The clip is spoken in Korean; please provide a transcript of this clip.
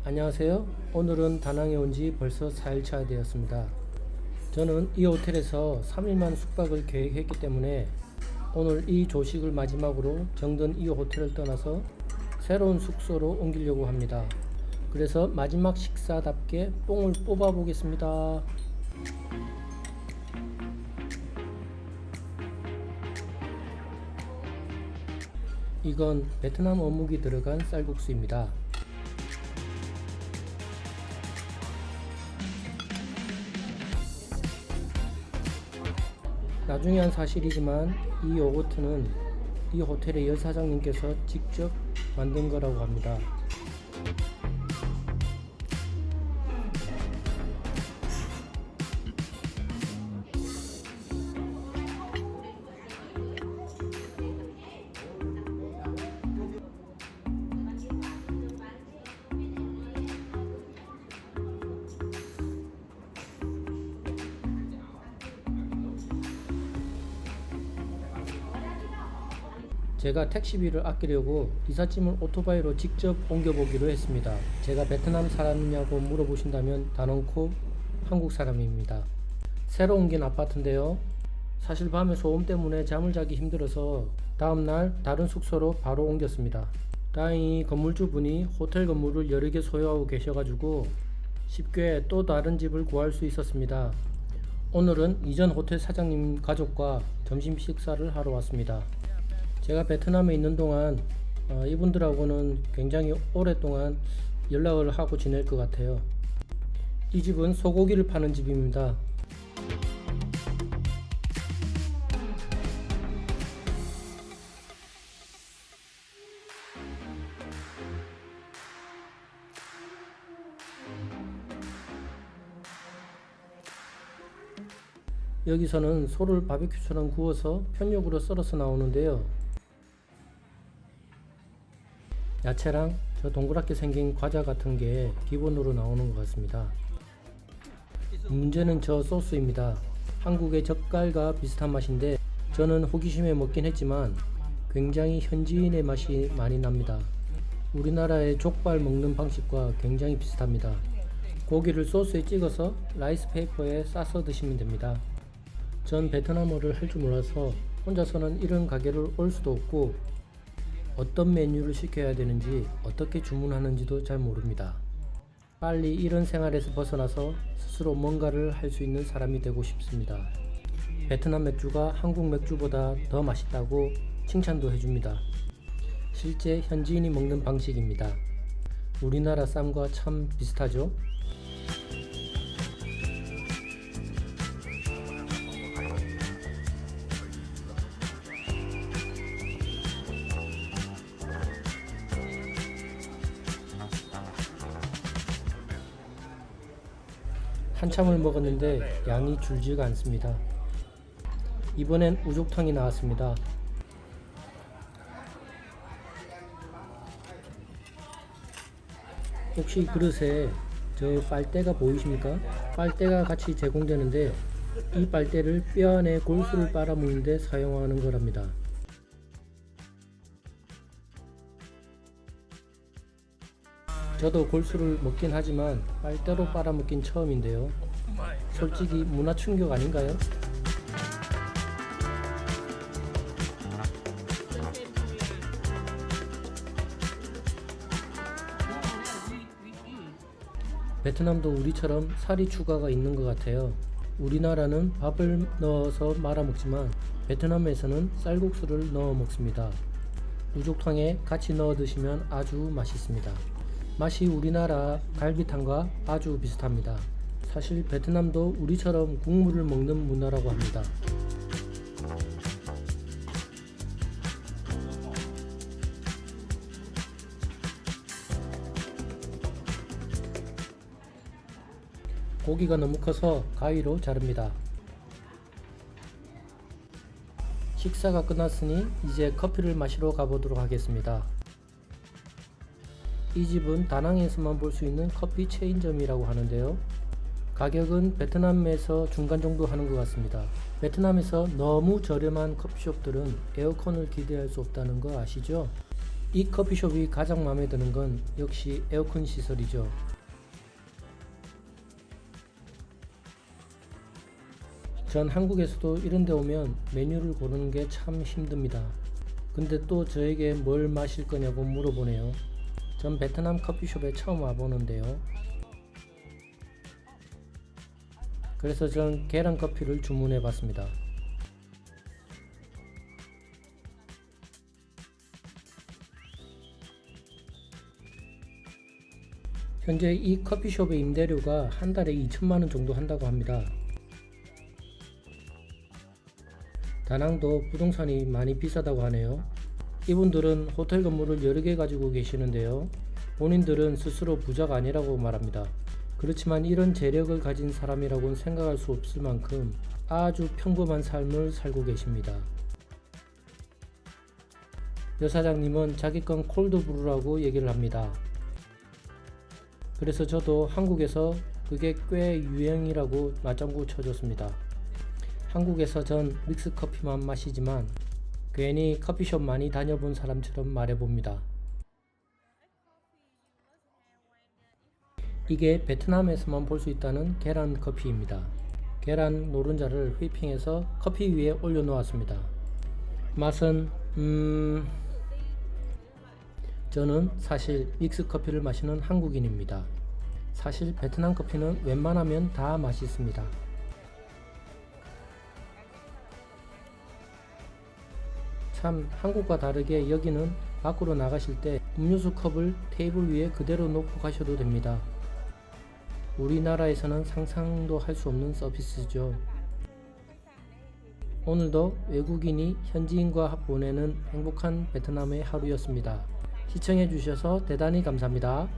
안녕하세요. 오늘은 다낭에 온 지 벌써 4일차 되었습니다. 저는 이 호텔에서 3일만 숙박을 계획했기 때문에 오늘 이 조식을 마지막으로 정든 이 호텔을 떠나서 새로운 숙소로 옮기려고 합니다. 그래서 마지막 식사답게 뽕을 뽑아 보겠습니다. 이건 베트남 어묵이 들어간 쌀국수입니다. 나중에 한 사실이지만 이 요거트는 이 호텔의 여사장님께서 직접 만든 거라고 합니다. 제가 택시비를 아끼려고 이삿짐을 오토바이로 직접 옮겨보기로 했습니다. 제가 베트남 사람이냐고 물어보신다면 단언코 한국 사람입니다. 새로 옮긴 아파트인데요. 사실 밤에 소음 때문에 잠을 자기 힘들어서 다음날 다른 숙소로 바로 옮겼습니다. 다행히 건물주분이 호텔 건물을 여러 개 소유하고 계셔가지고 쉽게 또 다른 집을 구할 수 있었습니다. 오늘은 이전 호텔 사장님 가족과 점심 식사를 하러 왔습니다. 제가 베트남에 있는 동안 이분들하고는 굉장히 오랫동안 연락을 하고 지낼 것 같아요. 이 집은 소고기를 파는 집입니다. 여기서는 소를 바베큐처럼 구워서 편육으로 썰어서 나오는데요. 야채랑 저 동그랗게 생긴 과자 같은 게 기본으로 나오는 것 같습니다. 문제는 저 소스입니다. 한국의 젓갈과 비슷한 맛인데 저는 호기심에 먹긴 했지만 굉장히 현지인의 맛이 많이 납니다. 우리나라의 족발 먹는 방식과 굉장히 비슷합니다. 고기를 소스에 찍어서 라이스 페이퍼에 싸서 드시면 됩니다. 전 베트남어를 할 줄 몰라서 혼자서는 이런 가게를 올 수도 없고 어떤 메뉴를 시켜야 되는지 어떻게 주문하는지도 잘 모릅니다. 빨리 이런 생활에서 벗어나서 스스로 뭔가를 할 수 있는 사람이 되고 싶습니다. 베트남 맥주가 한국 맥주보다 더 맛있다고 칭찬도 해줍니다. 실제 현지인이 먹는 방식입니다. 우리나라 쌈과 참 비슷하죠? 한참을 먹었는데 양이 줄지가 않습니다. 이번엔 우족탕이 나왔습니다. 혹시 이 그릇에 저 빨대가 보이십니까? 빨대가 같이 제공되는데 이 빨대를 뼈 안에 골수를 빨아먹는 데 사용하는 거랍니다. 저도 골수를 먹긴 하지만 빨대로 빨아먹긴 처음인데요. 솔직히 문화 충격 아닌가요? 베트남도 우리처럼 살이 추가가 있는 것 같아요. 우리나라는 밥을 넣어서 말아 먹지만 베트남에서는 쌀국수를 넣어 먹습니다. 우족탕에 같이 넣어 드시면 아주 맛있습니다. 맛이 우리나라 갈비탕과 아주 비슷합니다. 사실 베트남도 우리처럼 국물을 먹는 문화라고 합니다. 고기가 너무 커서 가위로 자릅니다. 식사가 끝났으니 이제 커피를 마시러 가보도록 하겠습니다. 이 집은 다낭에서만 볼 수 있는 커피 체인점이라고 하는데요. 가격은 베트남에서 중간 정도 하는 것 같습니다. 베트남에서 너무 저렴한 커피숍들은 에어컨을 기대할 수 없다는 거 아시죠? 이 커피숍이 가장 마음에 드는 건 역시 에어컨 시설이죠. 전 한국에서도 이런 데 오면 메뉴를 고르는 게 참 힘듭니다. 근데 또 저에게 뭘 마실 거냐고 물어보네요. 전 베트남 커피숍에 처음 와보는데요. 그래서 전 계란 커피를 주문해 봤습니다. 현재 이 커피숍의 임대료가 한 달에 2천만원 정도 한다고 합니다. 다낭도 부동산이 많이 비싸다고 하네요. 이분들은 호텔 건물을 여러 개 가지고 계시는데요. 본인들은 스스로 부자가 아니라고 말합니다. 그렇지만 이런 재력을 가진 사람이라고는 생각할 수 없을 만큼 아주 평범한 삶을 살고 계십니다. 여사장님은 자기 건 콜드브루라고 얘기를 합니다. 그래서 저도 한국에서 그게 꽤 유행이라고 맞장구 쳐줬습니다. 한국에서 전 믹스 커피만 마시지만 괜히 커피숍 많이 다녀본 사람처럼 말해봅니다. 이게 베트남에서만 볼 수 있다는 계란 커피입니다. 계란 노른자를 휘핑해서 커피 위에 올려 놓았습니다. 맛은 저는 사실 믹스 커피를 마시는 한국인입니다. 사실 베트남 커피는 웬만하면 다 맛있습니다. 참 한국과 다르게 여기는 밖으로 나가실 때 음료수 컵을 테이블 위에 그대로 놓고 가셔도 됩니다. 우리나라에서는 상상도 할 수 없는 서비스죠. 오늘도 외국인이 현지인과 보내는 행복한 베트남의 하루였습니다. 시청해 주셔서 대단히 감사합니다.